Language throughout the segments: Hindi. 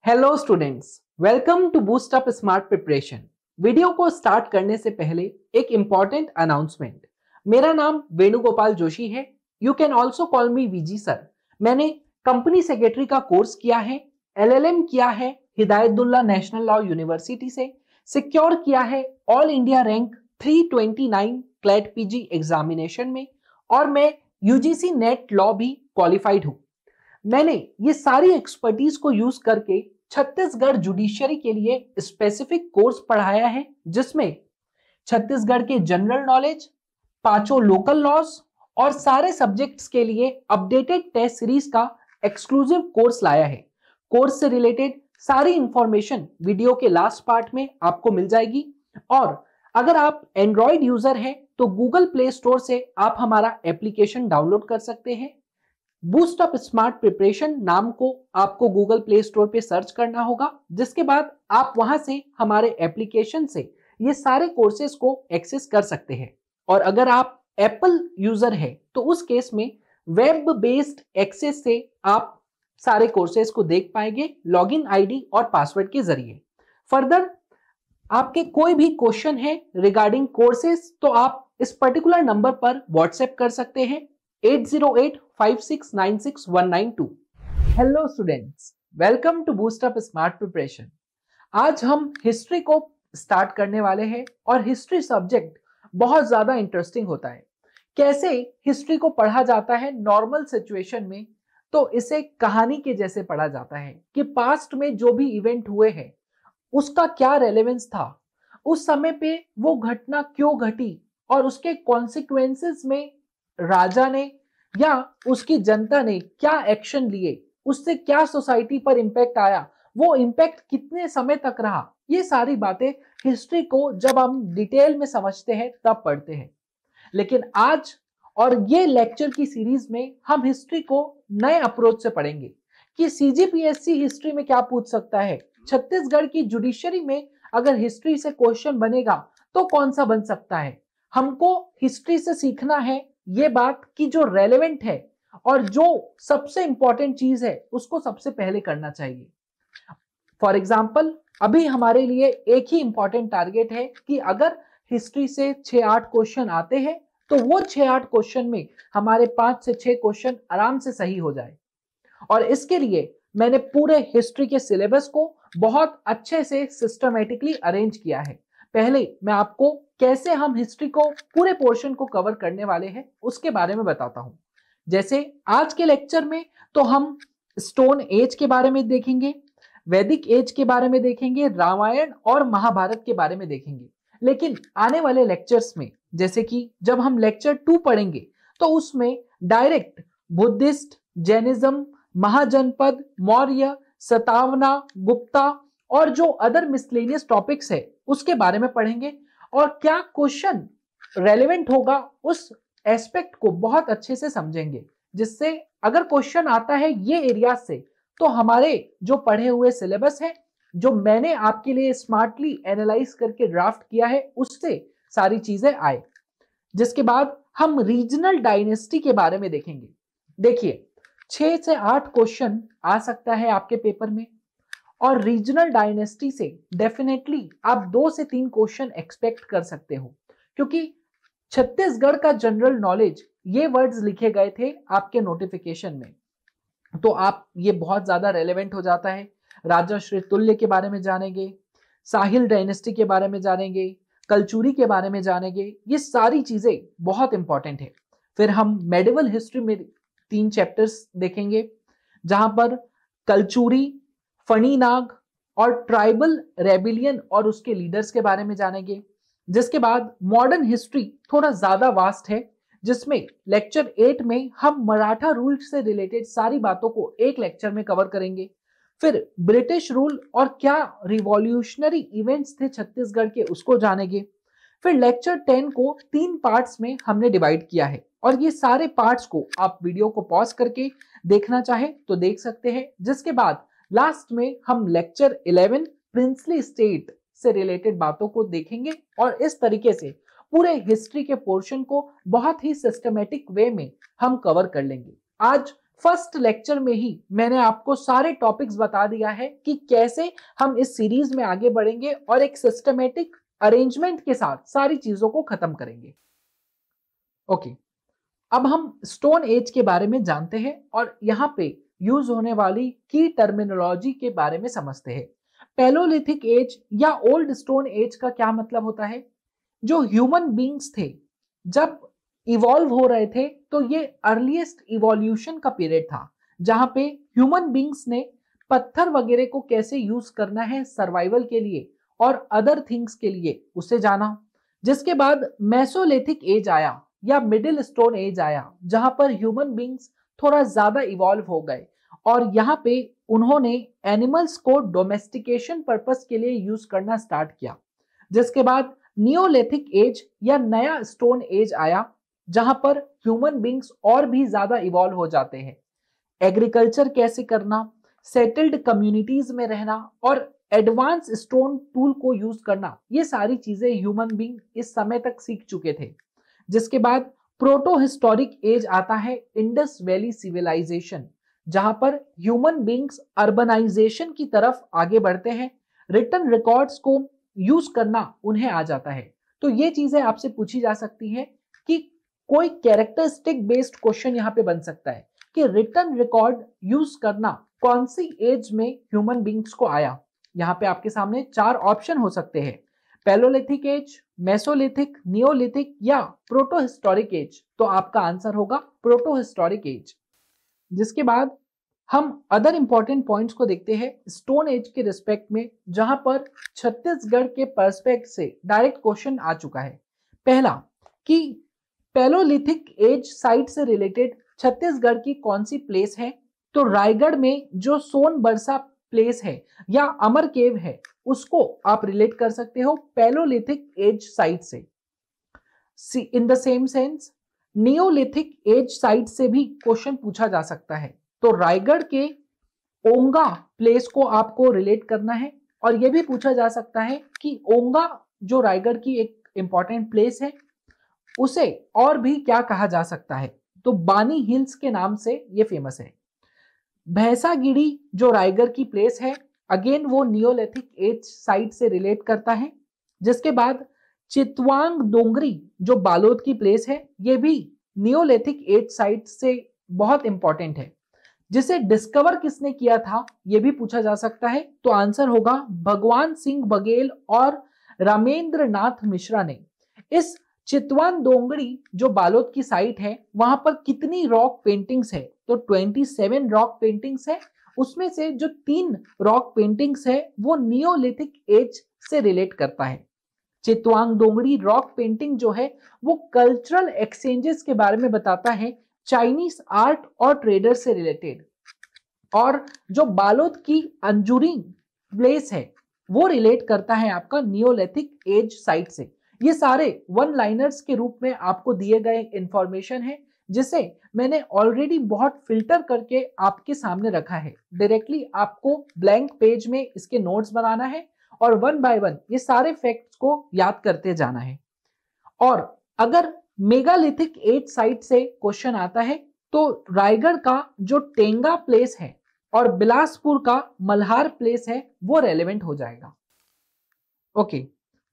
Hello students, welcome to boost up smart preparation. Video को स्टार्ट करने से पहले एक इंपॉर्टेंट अनाउंसमेंट। मेरा नाम वेणुगोपाल जोशी है। You can also call me VG sir. मैंने कंपनी सेक्रेटरी का कोर्स किया है, एलएलएम किया है हिदायतुल्लाह नेशनल लॉ यूनिवर्सिटी से, सिक्योर किया है all India rank 329 CLAT PG examination में, और मैं यूजीसी नेट लॉ भी क्वालिफाइड हूं। मैंने ये सारी एक्सपर्टीज को यूज करके छत्तीसगढ़ जुडिशरी के लिए स्पेसिफिक कोर्स पढ़ाया है, जिसमें छत्तीसगढ़ के जनरल नॉलेज, पांचों लोकल लॉज और सारे सब्जेक्ट्स के लिए अपडेटेड टेस्ट सीरीज का एक्सक्लूसिव कोर्स लाया है। कोर्स से रिलेटेड सारी इंफॉर्मेशन वीडियो के लास्ट पार्ट में आपको मिल जाएगी। और अगर आप एंड्रॉइड यूजर हैं तो गूगल प्ले स्टोर से आप हमारा एप्लीकेशन डाउनलोड कर सकते हैं। बूस्ट अप स्मार्ट प्रिपरेशन नाम को आपको गूगल प्ले स्टोर पे सर्च करना होगा, जिसके बाद आप वहां से हमारे एप्लीकेशन से ये सारे कोर्सेज को एक्सेस कर सकते हैं। और अगर आप एप्पल यूजर है तो उस केस में वेब बेस्ड एक्सेस से आप सारे कोर्सेज को देख पाएंगे लॉगिन आईडी और पासवर्ड के जरिए। फर्दर आपके कोई भी क्वेश्चन है रिगार्डिंग कोर्सेज तो आप इस पर्टिकुलर नंबर पर व्हाट्सएप कर सकते हैं 8085696192। Hello students, welcome to boost up smart preparation. आज हम हिस्ट्री को स्टार्ट करने वाले हैं और हिस्ट्री सब्जेक्ट बहुत ज्यादा इंटरेस्टिंग होता है। कैसे हिस्ट्री को पढ़ा जाता है नॉर्मल सिचुएशन में, तो इसे कहानी के जैसे पढ़ा जाता है कि पास्ट में जो भी इवेंट हुए हैं उसका क्या रेलेवेंस था, उस समय पे वो घटना क्यों घटी और उसके कॉन्सिक्वेंसेस में राजा ने या उसकी जनता ने क्या एक्शन लिए, उससे क्या सोसाइटी पर इंपैक्ट आया, वो इंपैक्ट कितने समय तक रहा, ये सारी बातें हिस्ट्री को जब हम डिटेल में समझते हैं तब पढ़ते हैं। लेकिन आज और ये लेक्चर की सीरीज में हम हिस्ट्री को नए अप्रोच से पढ़ेंगे कि सीजीपीएससी हिस्ट्री में क्या पूछ सकता है, छत्तीसगढ़ की जुडिशरी में अगर हिस्ट्री से क्वेश्चन बनेगा तो कौन सा बन सकता है। हमको हिस्ट्री से सीखना है ये बात कि जो रेलेवेंट है और जो सबसे इंपॉर्टेंट चीज है उसको सबसे पहले करना चाहिए। फॉर एग्जाम्पल अभी हमारे लिए एक ही इंपॉर्टेंट टारगेट है कि अगर हिस्ट्री से 6-8 क्वेश्चन आते हैं तो वो 6-8 क्वेश्चन में हमारे 5 से 6 क्वेश्चन आराम से सही हो जाए। और इसके लिए मैंने पूरे हिस्ट्री के सिलेबस को बहुत अच्छे से सिस्टमेटिकली अरेंज किया है। पहले मैं आपको कैसे हम हिस्ट्री को पूरे पोर्शन को कवर करने वाले हैं उसके बारे में बताता हूं। जैसे आज के लेक्चर में तो हम स्टोन एज के बारे में देखेंगे, वैदिक एज के बारे में देखेंगे, रामायण और महाभारत के बारे में देखेंगे। लेकिन आने वाले लेक्चर्स में जैसे कि जब हम लेक्चर 2 पढ़ेंगे तो उसमें direct Buddhist, Jainism, Mahajanapada, Maurya, सतावना, गुप्ता और जो अदर मिसलेनियस टॉपिक्स है उसके बारे में पढ़ेंगे और क्या क्वेश्चन रेलेवेंट होगा उस एस्पेक्ट को बहुत अच्छे से समझेंगे, जिससे अगर क्वेश्चन आता है ये एरिया से तो हमारे जो पढ़े हुए सिलेबस है, जो मैंने आपके लिए स्मार्टली एनालाइज करके ड्राफ्ट किया है, उससे सारी चीजें आए। जिसके बाद हम रीजनल डायनेस्टी के बारे में देखेंगे। देखिए 6 से 8 क्वेश्चन आ सकता है आपके पेपर में और रीजनल डायनेस्टी से डेफिनेटली आप 2 से 3 क्वेश्चन एक्सपेक्ट कर सकते हो, क्योंकि छत्तीसगढ़ का जनरल नॉलेज ये वर्ड्स लिखे गए थे आपके नोटिफिकेशन में, तो आप ये बहुत ज्यादा रेलेवेंट हो जाता है। राजा श्री तुल्य के बारे में जानेंगे, साहिल डायनेस्टी के बारे में जानेंगे, कलचुरी के बारे में जानेंगे, ये सारी चीजें बहुत इंपॉर्टेंट है। फिर हम मेडिवल हिस्ट्री में 3 चैप्टर्स देखेंगे, जहां पर कलचुरी, फणीनाग और ट्राइबल रेबिलियन और उसके लीडर्स के बारे में जानेंगे। जिसके बाद मॉडर्न हिस्ट्री थोड़ा ज्यादा वास्ट है, जिसमें लेक्चर 8 में हम मराठा रूल से रिलेटेड सारी बातों को एक लेक्चर में कवर करेंगे। फिर ब्रिटिश रूल और क्या रिवॉल्यूशनरी इवेंट्स थे छत्तीसगढ़ के, उसको जानेंगे। फिर लेक्चर 10 को 3 पार्ट्स में हमने डिवाइड किया है और ये सारे पार्ट्स को आप वीडियो को पॉज करके देखना चाहे तो देख सकते हैं। जिसके बाद लास्ट में हम लेक्चर 11 प्रिंसली स्टेट से रिलेटेड बातों को देखेंगे और इस तरीके से पूरे हिस्ट्री के पोर्शन को बहुत ही सिस्टमेटिक वे में हम कवर कर लेंगे। आज फर्स्ट लेक्चर में ही मैंने आपको सारे टॉपिक्स बता दिया है कि कैसे हम इस सीरीज में आगे बढ़ेंगे और एक सिस्टमेटिक अरेंजमेंट के साथ सारी चीजों को खत्म करेंगे। ओके, अब हम स्टोन एज के बारे में जानते हैं और यहाँ पे यूज होने वाली की टर्मिनोलॉजी के बारे में समझते हैं। पैलोलिथिक एज या ओल्ड स्टोन एज का क्या मतलब होता है? जो ह्यूमन बींग्स थे जब इवॉल्व हो रहे थे तो ये अर्लीस्ट इवोल्यूशन का पीरियड था, जहां पे ह्यूमन बींग्स ने पत्थर वगैरह को कैसे यूज करना है सर्वाइवल के लिए और अदर थिंग्स के लिए उसे जाना। जिसके बाद मेसोलिथिक एज आया या मिडिल स्टोन एज आया, जहां पर ह्यूमन बींग्स थोड़ा ज्यादा इवॉल्व हो गए और यहाँ पे उन्होंने एनिमल्स को डोमेस्टिकेशन पर्पस के लिए यूज करना स्टार्ट किया। जिसके बाद नियोलिथिक एज या नया स्टोन एज आया, जहां पर ह्यूमन बींग्स और भी ज्यादा इवॉल्व हो जाते हैं। एग्रीकल्चर कैसे करना, सेटल्ड कम्युनिटीज में रहना और एडवांस स्टोन टूल को यूज करना, ये सारी चीजें ह्यूमन बींग इस समय तक सीख चुके थे। जिसके बाद प्रोटो हिस्टोरिक एज आता है, इंडस वैली सिविलाइजेशन, जहां पर ह्यूमन बींग्स अर्बनाइजेशन की तरफ आगे बढ़ते हैं। रिटन रिकॉर्ड्स को यूज करना उन्हें आ जाता है। तो ये चीजें आपसे पूछी जा सकती है कि कोई कैरेक्टरिस्टिक बेस्ड क्वेश्चन यहाँ पे बन सकता है कि रिटन रिकॉर्ड यूज करना कौन सी एज में ह्यूमन बींग्स को आया। यहाँ पे आपके सामने 4 ऑप्शन हो सकते हैं, पैलोलिथिक एज, मेसोलिथिक, नियोलिथिक या प्रोटोहिस्टोरिक एज। तो आपका आंसर होगा प्रोटोहिस्टोरिक एज। जिसके बाद हम अदर इंपॉर्टेंट पॉइंट्स को देखते हैं स्टोन एज के रिस्पेक्ट में, जहां पर छत्तीसगढ़ के पर्सपेक्ट से डायरेक्ट क्वेश्चन आ चुका है। पहला कि पैलोलिथिक एज साइट से रिलेटेड छत्तीसगढ़ की कौन सी प्लेस है? तो रायगढ़ में जो सोनबरसा प्लेस है या अमर केव है, उसको आप रिलेट कर सकते हो पैलोलिथिक एज साइट से। In the same sense neolithic age site से भी क्वेश्चन पूछा जा सकता है। तो रायगढ़ के ओंगा प्लेस को आपको रिलेट करना है और यह भी पूछा जा सकता है कि ओंगा जो रायगढ़ की एक इंपॉर्टेंट प्लेस है, उसे और भी क्या कहा जा सकता है? तो बानी हिल्स के नाम से ये फेमस है। भैंसागिरी जो रायगढ़ की प्लेस है, अगेन वो नियोलिथिक एज साइट से रिलेट करता है। जिसके बाद चितवांग डोंगरी जो बालोद की प्लेस है, ये भी नियोलिथिक एज साइट से बहुत इंपॉर्टेंट है। जिसे डिस्कवर किसने किया था यह भी पूछा जा सकता है। तो आंसर होगा भगवान सिंह बघेल और रामेंद्र नाथ मिश्रा ने। इस चितवान डोंगरी जो बालोद की साइट है, वहां पर कितनी रॉक पेंटिंग्स है? तो 27 रॉक पेंटिंग्स है। उसमें से जो 3 रॉक पेंटिंग्स है वो नियोलिथिक एज से रिलेट करता है। चितवांग डोंगरी रॉक पेंटिंग जो है वो कल्चरल एक्सचेंजेस के बारे में बताता है, चाइनीज आर्ट और ट्रेडर से रिलेटेड। और जो बालोद की अंजुरी प्लेस है वो रिलेट करता है आपका नियोलिथिक एज साइट से। ये सारे वन लाइनर्स के रूप में आपको दिए गए इंफॉर्मेशन है, जिसे मैंने ऑलरेडी बहुत फिल्टर करके आपके सामने रखा है। डायरेक्टली आपको ब्लैंक पेज में इसके नोट्स बनाना है और 1 बाय 1 ये सारे फैक्ट्स को याद करते जाना है। और अगर मेगालिथिक एज साइट से क्वेश्चन आता है तो रायगढ़ का जो टेंगा प्लेस है और बिलासपुर का मल्हार प्लेस है वो रेलेवेंट हो जाएगा। ओके,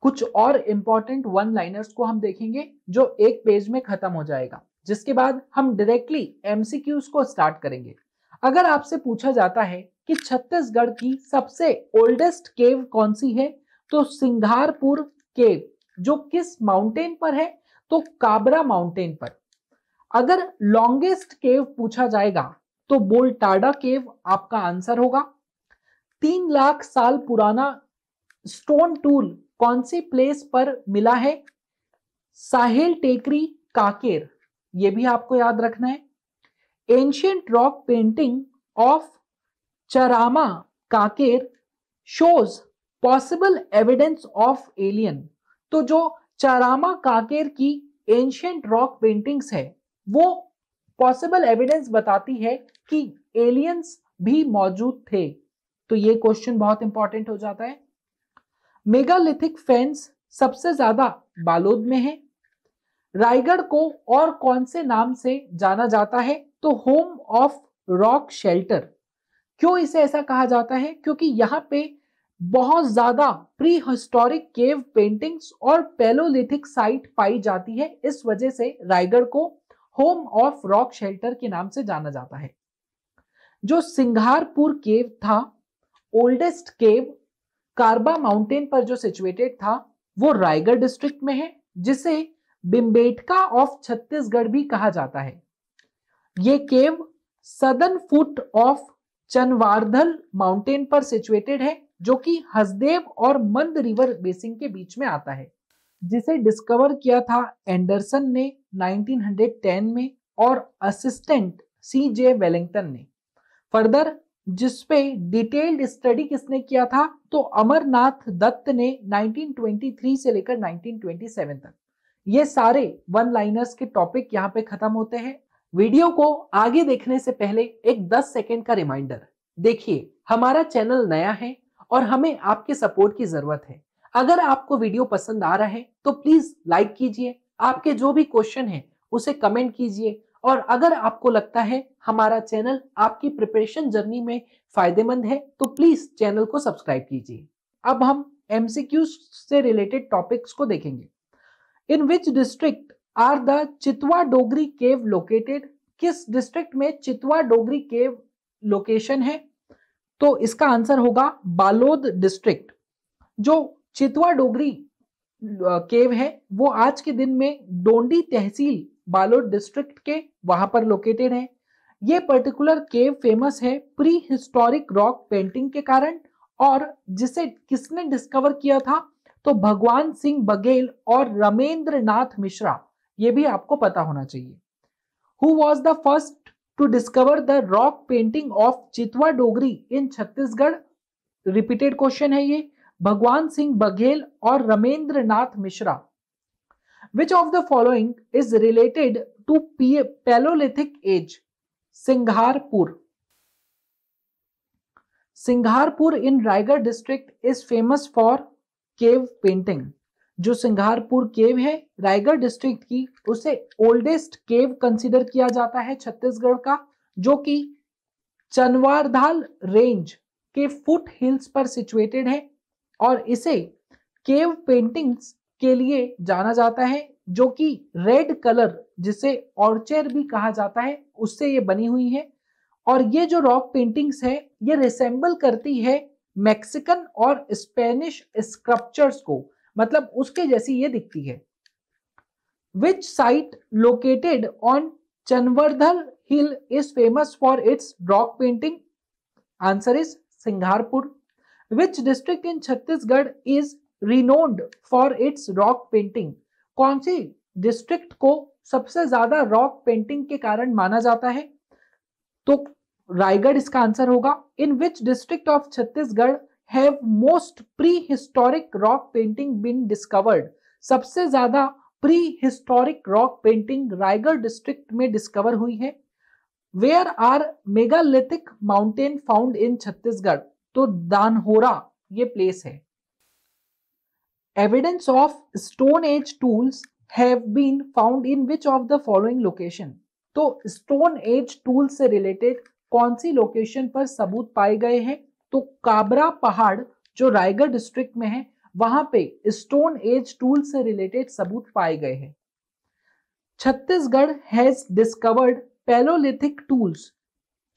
कुछ और इंपॉर्टेंट वन लाइनर्स को हम देखेंगे जो एक पेज में खत्म हो जाएगा। जिसके बाद हम डायरेक्टली एमसीक्यूज को स्टार्ट करेंगे। अगर आपसे पूछा जाता है कि छत्तीसगढ़ की सबसे ओल्डेस्ट केव कौन सी है, तो सिंघारपुर केव जो किस माउंटेन पर है? तो काबरा माउंटेन पर। अगर लॉन्गेस्ट केव पूछा जाएगा तो बोल्टाडा केव आपका आंसर होगा। 3 लाख साल पुराना स्टोन टूल कौन सी प्लेस पर मिला है? साहेल टेकरी काकेर, ये भी आपको याद रखना है। Ancient rock painting of Charama Kanker shows possible evidence of alien. तो जो चरामा काकेर की एंशियंट रॉक पेंटिंग्स है वो पॉसिबल एविडेंस बताती है कि एलियंस भी मौजूद थे। तो ये क्वेश्चन बहुत इंपॉर्टेंट हो जाता है। मेगालिथिक फेंस सबसे ज्यादा बालोद में है। रायगढ़ को और कौन से नाम से जाना जाता है? तो होम ऑफ रॉक शेल्टर। क्यों इसे ऐसा कहा जाता है? क्योंकि यहाँ पे बहुत ज्यादा प्री हिस्टोरिक केव पेंटिंग्स और पैलोलिथिक साइट पाई जाती है, इस वजह से रायगढ़ को होम ऑफ रॉक शेल्टर के नाम से जाना जाता है। जो सिंघारपुर केव था, ओल्डेस्ट केव कारबा माउंटेन पर जो सिचुएटेड था, वो रायगढ़ डिस्ट्रिक्ट में है, जिसे भिमबेटका ऑफ छत्तीसगढ़ भी कहा जाता है। ये केव सदर्न फुट ऑफ चनवारधल माउंटेन पर सिचुएटेड है, जो कि हसदेव और मंद रिवर बेसिन के बीच में आता है, जिसे डिस्कवर किया था एंडरसन ने 1910 में और असिस्टेंट CJ वेलिंगटन ने। फर्दर जिसपे डिटेल्ड स्टडी किसने किया था? तो अमरनाथ दत्त ने 1923 से लेकर 1927 तक। ये सारे वन लाइनर्स के टॉपिक यहाँ पे खत्म होते हैं। वीडियो को आगे देखने से पहले एक 10 सेकेंड का रिमाइंडर। देखिए, हमारा चैनल नया है और हमें आपके सपोर्ट की जरूरत है। अगर आपको वीडियो पसंद आ रहा है तो प्लीज लाइक कीजिए, आपके जो भी क्वेश्चन है उसे कमेंट कीजिए, और अगर आपको लगता है हमारा चैनल आपकी प्रिपरेशन जर्नी में फायदेमंद है तो प्लीज चैनल को सब्सक्राइब कीजिए। अब हम MCQ से रिलेटेड टॉपिक्स को देखेंगे। In which district are the Chitwa Dongri cave located? किस डिस्ट्रिक्ट में चितवा डोगरी केव लोकेशन है? तो इसका आंसर होगा बालोद डिस्ट्रिक्ट। जो चितवा डोगरी केव है वो आज के दिन में डोंडी तहसील बालोद डिस्ट्रिक्ट के वहां पर लोकेटेड है। ये पर्टिकुलर केव फेमस है प्री हिस्टोरिक रॉक पेंटिंग के कारण, और जिसे किसने डिस्कवर किया था? तो भगवान सिंह बघेल और रमेंद्र नाथ मिश्रा। ये भी आपको पता होना चाहिए। Who was the first to discover the rock painting of Chitwa Dongri in Chhattisgarh? Repeated question है ये। भगवान सिंह बघेल और रमेंद्र नाथ Mishra. Which of the following is related to Paleolithic age? Singharpur. Singharpur in Raigad district is famous for cave painting. जो सिंघारपुर केव है रायगढ़ डिस्ट्रिक्ट की, उसे ओल्डेस्ट केव कंसीडर किया जाता है छत्तीसगढ़ का, जो कि चनवारधाल रेंज के फुट हिल्स पर सिचुएटेड है, और इसे केव पेंटिंग्स के लिए जाना जाता है, जो कि रेड कलर, जिसे ऑर्चर भी कहा जाता है, उससे ये बनी हुई है। और ये जो रॉक पेंटिंग्स है ये रिसेंबल करती है मैक्सिकन और स्पेनिश स्कल्पचर्स को, मतलब उसके जैसी ये दिखती है। Which site located on Chanwardhal hill is famous for its rock painting? Answer is Singharpur. Which district in Chhattisgarh is renowned for its rock painting? कौन सी डिस्ट्रिक्ट को सबसे ज्यादा रॉक पेंटिंग के कारण माना जाता है? तो रायगढ़ इसका आंसर होगा। In which district of Chhattisgarh have most prehistoric rock painting been discovered? सबसे ज्यादा prehistoric rock painting Raigarh district में डिस्कवर हुई है। Where are megalithic mountain found in Chhattisgarh? तो दानहोरा ये प्लेस है। Evidence of Stone Age tools have been found in which of the following location? तो Stone Age tools से रिलेटेड कौन सी लोकेशन पर सबूत पाए गए हैं? तो काबरा पहाड़ जो रायगढ़ डिस्ट्रिक्ट में है, वहां पे स्टोन एज टूल से रिलेटेड सबूत पाए गए हैं। Chhattisgarh has discovered palaeolithic tools.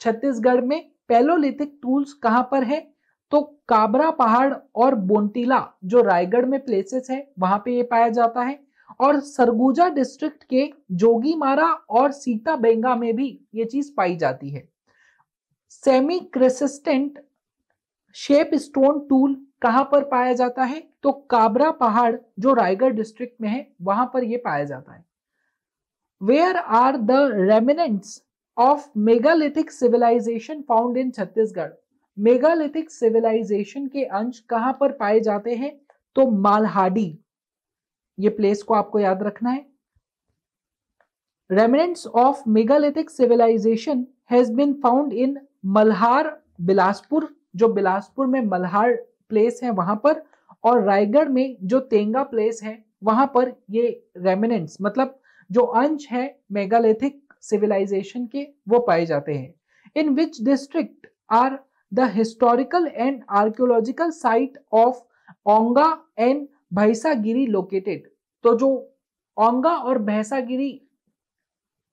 Chhattisgarh में पैलोलिथिक टूल्स कहां पर है? तो काबरा पहाड़ और बोंटीला जो रायगढ़ में प्लेसेस है वहां पे ये पाया जाता है, और सरगुजा डिस्ट्रिक्ट के जोगीमारा और सीताबेंगा में भी ये चीज पाई जाती है। सेमी क्रेसिस्टेंट शेप स्टोन टूल कहां पर पाया जाता है? तो काबरा पहाड़ जो रायगढ़ डिस्ट्रिक्ट में है वहां पर यह पाया जाता है। Where are the remnants of megalithic civilisation found in Chhattisgarh? Megalithic civilisation के अंश कहां पर पाए जाते हैं? तो मालहाडी, ये प्लेस को आपको याद रखना है। Remnants of megalithic civilisation has been found in Malhar Bilaspur, जो बिलासपुर में मल्हार प्लेस है वहां पर, और रायगढ़ में जो तेंगा प्लेस है वहां पर ये रेमिनेंट्स मतलब जो अंश है मेगालिथिक सिविलाइजेशन के वो पाए जाते हैं। In which district are the historical and archaeological site of ओंगा and भैसागिरी located? तो जो ओंगा और भैसागिरी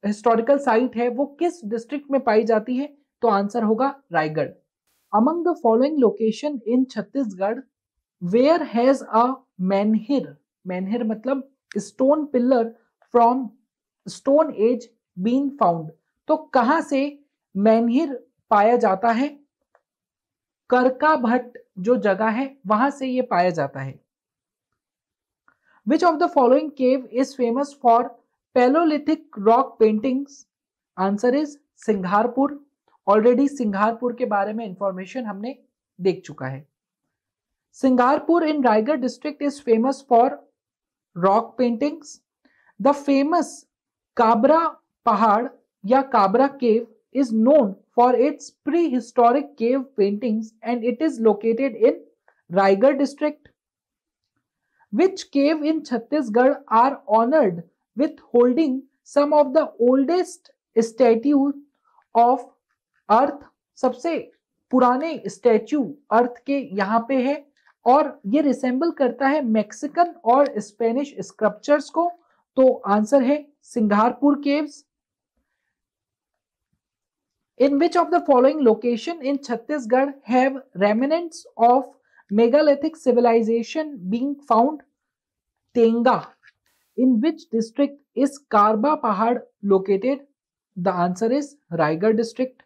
हिस्टोरिकल साइट है वो किस डिस्ट्रिक्ट में पाई जाती है? तो आंसर होगा Raigarh. Among the following location in Chhattisgarh where has a menhir, menhir मतलब stone pillar from stone age been found? तो कहां से menhir पाया जाता है? करका भट्ट जो जगह है वहां से ये पाया जाता है। Which of the following cave is famous for Paleolithic rock paintings? Answer is Singharpur. Already Singharpur के बारे में इंफॉर्मेशन हमने देख चुका है। सिंघारपुर in Raigad district is famous for rock paintings. The famous Kabra Pahad या Kabra cave is known for its prehistoric cave paintings and it is located in Raigad district. Which cave in Chhattisgarh are honored with holding some of the oldest statues of earth? सबसे पुराने स्टैच्यू अर्थ के यहाँ पे है और ये रिसेंबल करता है मैक्सिकन और स्पेनिश स्क्रप्चर्स को। तो आंसर है सिंघारपुर caves. In which of the following location in Chhattisgarh have remnants of megalithic civilization being found? Tenga. In which district is Karba Pahad located? The answer is Raigad district.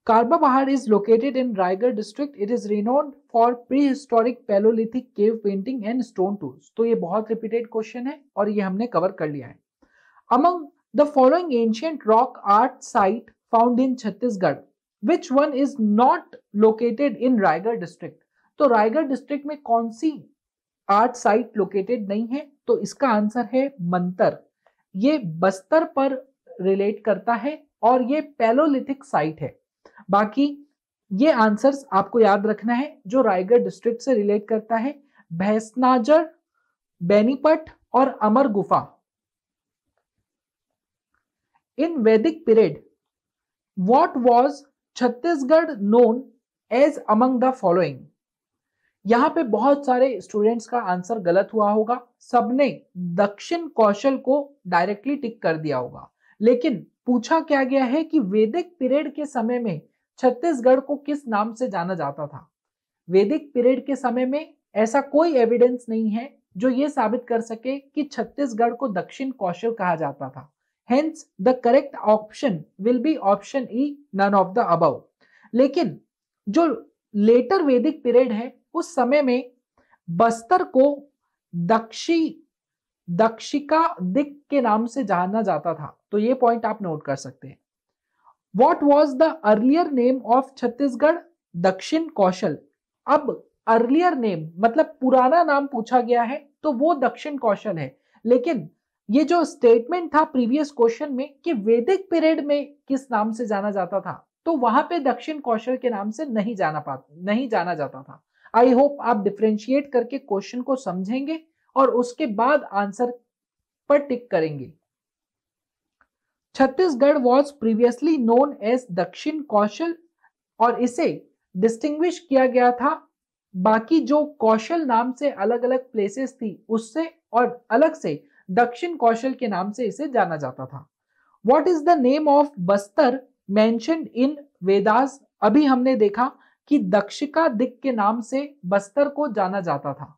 Karba Pahad is located in Raigad district. It is renowned for prehistoric Paleolithic cave painting and stone tools. तो ये बहुत रिपीटेड क्वेश्चन है और ये हमने कवर कर लिया है। Among the following ancient rock art site found in Chhattisgarh, which one is not located in Raigad district? तो रायगढ़ डिस्ट्रिक्ट में कौन सी आर्ट साइट लोकेटेड नहीं है? तो इसका आंसर है मंतर। ये बस्तर पर रिलेट करता है और ये पैलोलिथिक साइट है। बाकी ये आंसर्स आपको याद रखना है जो रायगढ़ डिस्ट्रिक्ट से रिलेट करता है। भैंसनाजर, बेनीपट और अमर गुफा। इन वैदिक period What was Chhattisgarh known as among the following? यहां पे बहुत सारे स्टूडेंट्स का आंसर गलत हुआ होगा। सबने दक्षिण कौशल को डायरेक्टली टिक कर दिया होगा, लेकिन पूछा क्या गया है कि वैदिक पीरियड के समय में छत्तीसगढ़ को किस नाम से जाना जाता था। वैदिक पीरियड के समय में ऐसा कोई एविडेंस नहीं है जो ये साबित कर सके कि छत्तीसगढ़ को दक्षिण कौशल कहा जाता था। Hence, the correct option will be option E, none of the above. लेकिन जो लेटर वैदिक पीरियड है उस समय में बस्तर को दक्षिका दिक के नाम से जाना जाता था। तो ये पॉइंट आप नोट कर सकते हैं। What was the earlier name of Chhattisgarh? दक्षिण कौशल। अब अर्लियर नेम मतलब पुराना नाम पूछा गया है तो वो दक्षिण कौशल है, लेकिन ये जो स्टेटमेंट था प्रीवियस क्वेश्चन में कि वैदिक पीरियड में किस नाम से जाना जाता था, तो वहां पे दक्षिण कौशल के नाम से नहीं जाना जाता था। आई होप आप डिफरेंशिएट करके क्वेश्चन को समझेंगे और उसके बाद आंसर पर टिक करेंगे। Chhattisgarh was previously known as Dakshin Kaushal और इसे डिस्टिंग्विश किया गया था बाकी जो कौशल नाम से अलग अलग प्लेसेस थी उससे, और अलग से दक्षिण कौशल के नाम से इसे जाना जाता था। What is the name of Bastar mentioned in Vedas? अभी हमने देखा कि दक्षिका दिक के नाम से बस्तर को जाना जाता था।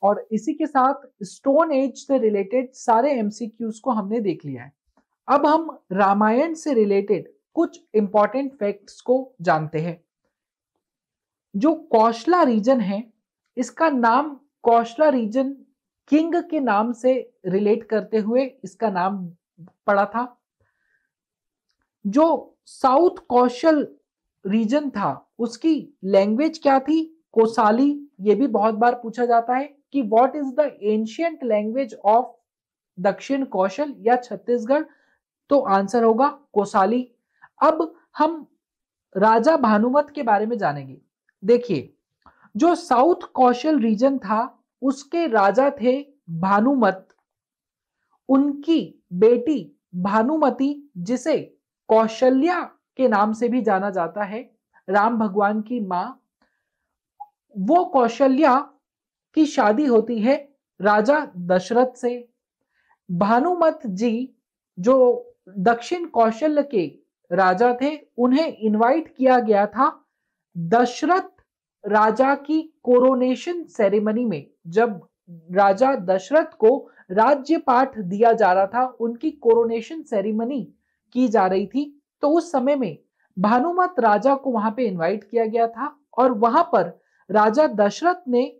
और इसी के साथ स्टोन एज से रिलेटेड सारे एमसीक्यूज को हमने देख लिया है। अब हम रामायण से रिलेटेड कुछ इंपॉर्टेंट फैक्ट्स को जानते हैं। जो कौशला रीजन है इसका नाम कौशला रीजन किंग के नाम से रिलेट करते हुए इसका नाम पड़ा था। जो साउथ कौशल रीजन था उसकी लैंग्वेज क्या थी? कोसाली। ये भी बहुत बार पूछा जाता है कि what is the ancient language of दक्षिण कौशल या छत्तीसगढ़? तो आंसर होगा कोसाली। अब हम राजा भानुमत के बारे में जानेंगे। देखिए, जो साउथ कौशल रीजन था उसके राजा थे भानुमत। उनकी बेटी भानुमति जिसे कौशल्या के नाम से भी जाना जाता है, राम भगवान की मां, वो कौशल्या की शादी होती है राजा दशरथ से। भानुमत जी जो दक्षिण कौशल्य के राजा थे, उन्हें इनवाइट किया गया था दशरथ राजा की कोरोनेशन सेरेमनी में। जब राजा दशरथ को राज्य पाठ दिया जा रहा था, उनकी कोरोनेशन सेरेमनी की जा रही थी, तो उस समय में भानुमत राजा को वहां पे इनवाइट किया गया था और वहां पर राजा दशरथ ने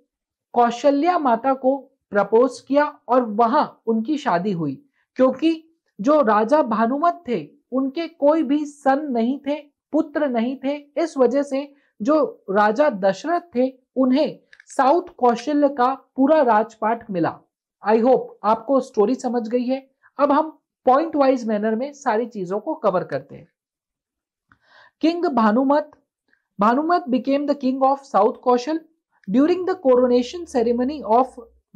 कौशल्या माता को प्रपोज किया और वहां उनकी शादी हुई। क्योंकि जो राजा भानुमत थे, उनके कोई भी सन नहीं थे, पुत्र नहीं थे, इस वजह से जो राजा दशरथ थे, उन्हें साउथ कौशल्य का पूरा राजपाट मिला। आई होप आपको स्टोरी समझ गई है। अब हम पॉइंट वाइज मैनर में सारी चीजों को कवर करते हैं। King Bhanumat became the king of South Kaushal. During the coronation ceremony of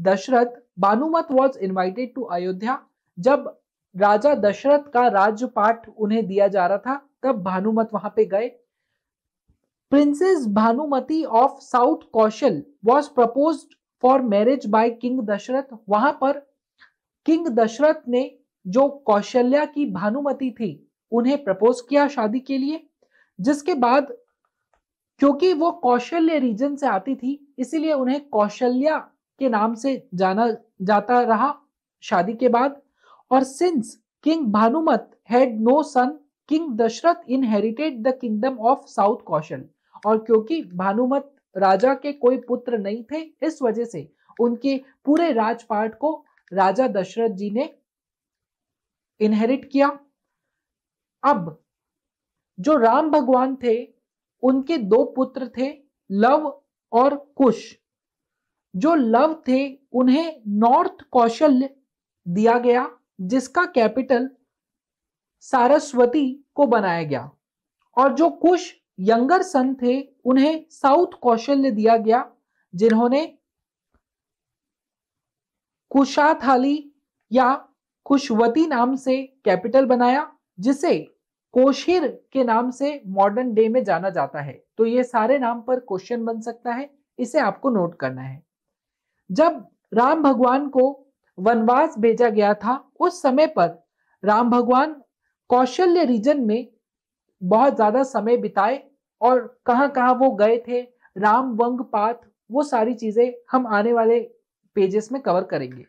Dashrath, Bhanumat was invited to Ayodhya. जब राजा दशरथ का राज्यपाठ उन्हें दिया जा रहा था, तब भानुमत वहां पे गए। Princess Bhanumati of south Kaushal was proposed for marriage by King Dasharath. वहां पर किंग दशरथ ने जो कौशल्या की भानुमति थी, उन्हें प्रपोज किया शादी के लिए। जिसके बाद क्योंकि वो कौशल्य रीजन से आती थी, इसीलिए उन्हें कौशल्या के नाम से जाना जाता रहा शादी के बाद। और since king Bhanumat had no son, king Dasharath inherited the kingdom of south Kaushal. और क्योंकि भानुमत राजा के कोई पुत्र नहीं थे, इस वजह से उनके पूरे राजपाट को राजा दशरथ जी ने इनहेरिट किया। अब जो राम भगवान थे, उनके दो पुत्र थे, लव और कुश। जो लव थे, उन्हें नॉर्थ कौशल्य दिया गया, जिसका कैपिटल सारस्वती को बनाया गया। और जो कुश यंगर सन थे, उन्हें साउथ कौशल्य दिया गया, जिन्होंने कुशाथाली या कुशवती नाम से कैपिटल बनाया, जिसे कोशिर के नाम से मॉडर्न डे में जाना जाता है। तो ये सारे नाम पर क्वेश्चन बन सकता है, इसे आपको नोट करना है। जब राम भगवान को वनवास भेजा गया था, उस समय पर राम भगवान कौशल्य रीजन में बहुत ज्यादा समय बिताए। और कहां कहां वो गए थे, राम वंग पाथ, वो सारी चीजें हम आने वाले पेजेस में कवर करेंगे।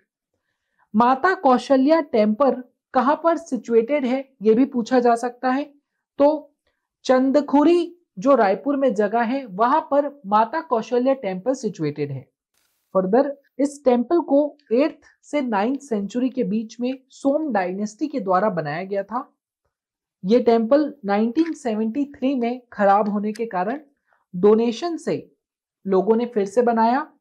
माता कौशल्या टेम्पल कहां पर सिचुएटेड है, यह भी पूछा जा सकता है। तो चंदखुरी जो रायपुर में जगह है, वहां पर माता कौशल्या टेम्पल सिचुएटेड है। फर्दर इस टेम्पल को 8th से 9th सेंचुरी के बीच में सोम डायनेस्टी के द्वारा बनाया गया था। यह टेम्पल 1973 में खराब होने के कारण डोनेशन से लोगों ने फिर से बनाया।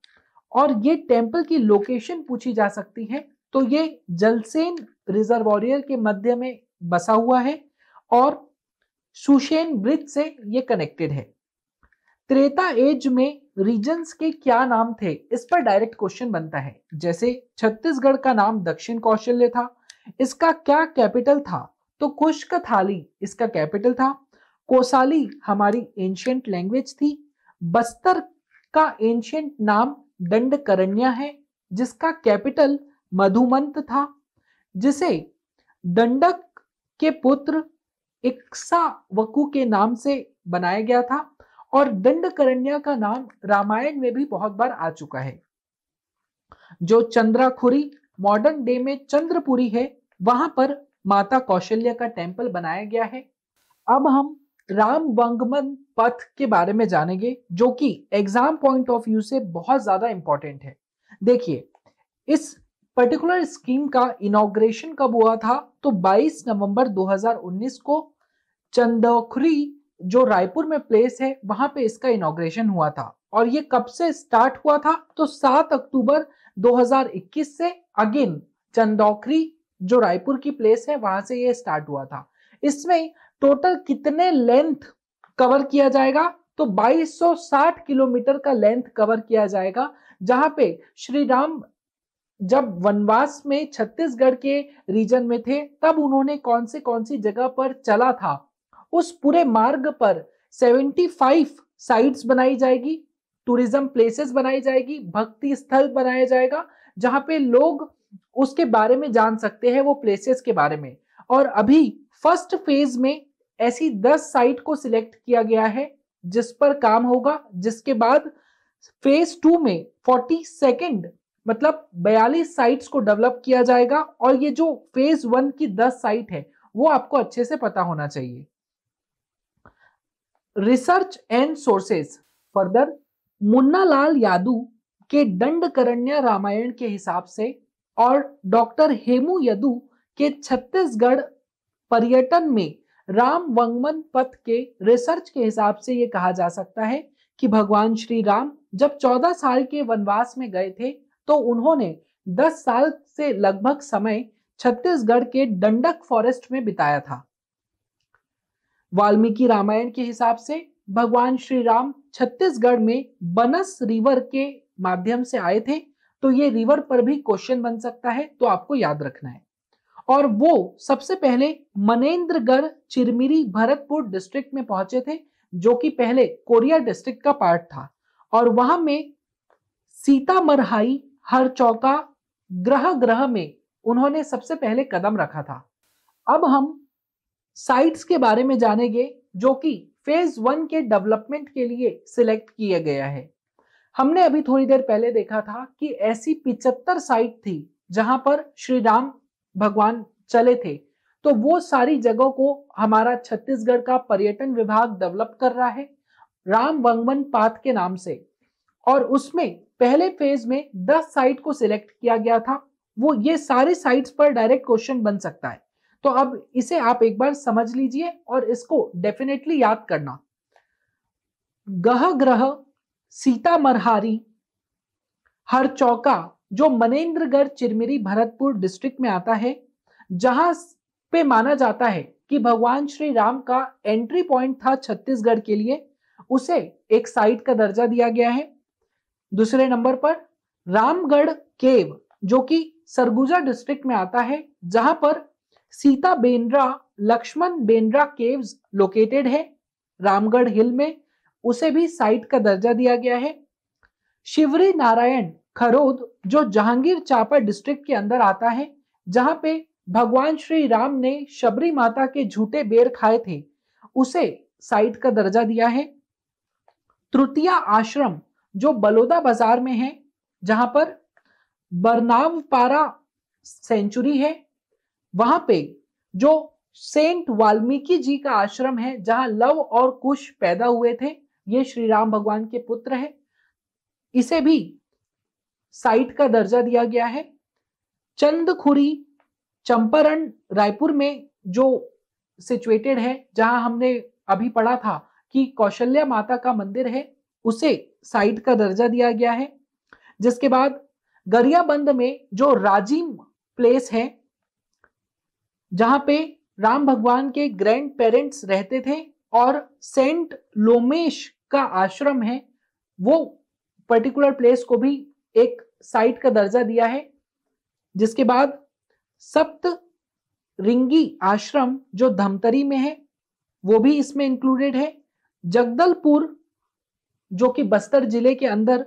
और ये टेम्पल की लोकेशन पूछी जा सकती है, तो ये जलसेन रिजर्वोयर के मध्य में बसा हुआ है और सुशेन ब्रिज से ये कनेक्टेड है। त्रेता एज में रीजन्स के क्या नाम थे, इस पर डायरेक्ट क्वेश्चन बनता है। जैसे छत्तीसगढ़ का नाम दक्षिण कौशल्य था, इसका क्या कैपिटल था, तो कुशकथाली इसका कैपिटल था। कोसाली हमारी एंशिएंट लैंग्वेज थी। बस्तर का एंशिएंट नाम दंडकरण्या है, जिसका कैपिटल मधुमंत था, जिसे दंडक के पुत्र इक्ष्वाकु के नाम से बनाया गया था। और दंडकरण्या का नाम रामायण में भी बहुत बार आ चुका है। जो चंद्राखुरी मॉडर्न डे में चंद्रपुरी है, वहां पर माता कौशल्या का टेम्पल बनाया गया है। अब हम राम वंगमन पथ के बारे में जानेंगे, जो कि एग्जाम पॉइंट ऑफ व्यू से बहुत ज्यादा इंपॉर्टेंट है। देखिए, इस पर्टिकुलर स्कीम का इनॉग्रेशन कब हुआ था, तो 22 नवंबर 2019 को चंदखुरी जो रायपुर में प्लेस है, वहां पे इसका इनॉग्रेशन हुआ था। और ये कब से स्टार्ट हुआ था, तो 7 अक्टूबर 2021 से अगेन चंदौखरी जो रायपुर की प्लेस है, वहां से ये स्टार्ट हुआ था। इसमें टोटल कितने लेंथ कवर किया जाएगा, तो 2260 किलोमीटर का लेंथ कवर किया जाएगा। जहां पे श्री राम जब वनवास में छत्तीसगढ़ के रीजन में थे, तब उन्होंने कौन सी जगह पर चला था, उस पूरे मार्ग पर 75 साइट्स बनाई जाएगी, टूरिज्म प्लेसेस बनाई जाएगी, भक्ति स्थल बनाया जाएगा, जहां पे लोग उसके बारे में जान सकते हैं, वो प्लेसेस के बारे में। और अभी फर्स्ट फेज में ऐसी 10 साइट को सिलेक्ट किया गया है जिस पर काम होगा, जिसके बाद फेज 2 में 42 मतलब 42 साइट्स को डेवलप किया जाएगा। और ये जो फेज 1 की 10 साइट है वो आपको अच्छे से पता होना चाहिए। Research and sources further, Munna Lal Yadav के दंडकारण्य रामायण के हिसाब से और डॉक्टर हेमू यदु के छत्तीसगढ़ पर्यटन में राम वंगमन पथ के रिसर्च के हिसाब से यह कहा जा सकता है कि भगवान श्री राम जब 14 साल के वनवास में गए थे तो उन्होंने 10 साल से लगभग समय छत्तीसगढ़ के डंडक फॉरेस्ट में बिताया था। वाल्मीकि रामायण के हिसाब से भगवान श्री राम छत्तीसगढ़ में बनस रिवर के माध्यम से आए थे, तो ये रिवर पर भी क्वेश्चन बन सकता है, तो आपको याद रखना है। और वो सबसे पहले मनेन्द्रगढ़ चिरमिरी भरतपुर डिस्ट्रिक्ट में पहुंचे थे, जो कि पहले कोरिया डिस्ट्रिक्ट का पार्ट था। और वहां में सीतामरहाई हरचौका ग्रह में उन्होंने सबसे पहले कदम रखा था। अब हम साइट्स के बारे में जानेंगे जो कि फेज 1 के डेवलपमेंट के लिए सिलेक्ट किया गया है। हमने अभी थोड़ी देर पहले देखा था कि ऐसी 75 साइट थी जहां पर श्री राम भगवान चले थे, तो वो सारी जगहों को हमारा छत्तीसगढ़ का पर्यटन विभाग डेवलप कर रहा है राम वंगमन पाथ के नाम से। और उसमें पहले फेज में 10 साइट को सिलेक्ट किया गया था। वो ये सारी साइट्स पर डायरेक्ट क्वेश्चन बन सकता है, तो अब इसे आप एक बार समझ लीजिए और इसको डेफिनेटली याद करना। गह ग्रह सीतामरहारी हरचौका जो मनेन्द्रगढ़ चिरमिरी भरतपुर डिस्ट्रिक्ट में आता है, जहां पे माना जाता है कि भगवान श्री राम का एंट्री पॉइंट था छत्तीसगढ़ के लिए, उसे एक साइट का दर्जा दिया गया है। दूसरे नंबर पर रामगढ़ केव जो कि सरगुजा डिस्ट्रिक्ट में आता है, जहां पर सीता बेंद्रा लक्ष्मण बेंद्रा केव्स लोकेटेड है रामगढ़ हिल में, उसे भी साइट का दर्जा दिया गया है। शिवरी नारायण खरोद जो जहांगीर चांपा डिस्ट्रिक्ट के अंदर आता है, जहां पे भगवान श्री राम ने शबरी माता के झूठे बेर खाए थे, उसे साइट का दर्जा दिया है। तृतीया आश्रम जो बलोदा बाजार में है, जहां पर बरनावपारा सेंचुरी है, वहां पे जो सेंट वाल्मीकि जी का आश्रम है, जहां लव और कुश पैदा हुए थे, ये श्री राम भगवान के पुत्र है, इसे भी साइट का दर्जा दिया गया है। चंदखुरी चंपारण रायपुर में जो सिचुएटेड है, जहां हमने अभी पढ़ा था कि कौशल्या माता का मंदिर है, उसे साइट का दर्जा दिया गया है। जिसके बाद गरियाबंद में जो राजिम प्लेस है, जहां पे राम भगवान के ग्रैंड पेरेंट्स रहते थे और सेंट लोमेश का आश्रम है, वो पर्टिकुलर प्लेस को भी एक साइट का दर्जा दिया है। जिसके बाद सप्त रिंगी आश्रम जो धमतरी में है, वो भी इसमें इंक्लूडेड है। जगदलपुर जो कि बस्तर जिले के अंदर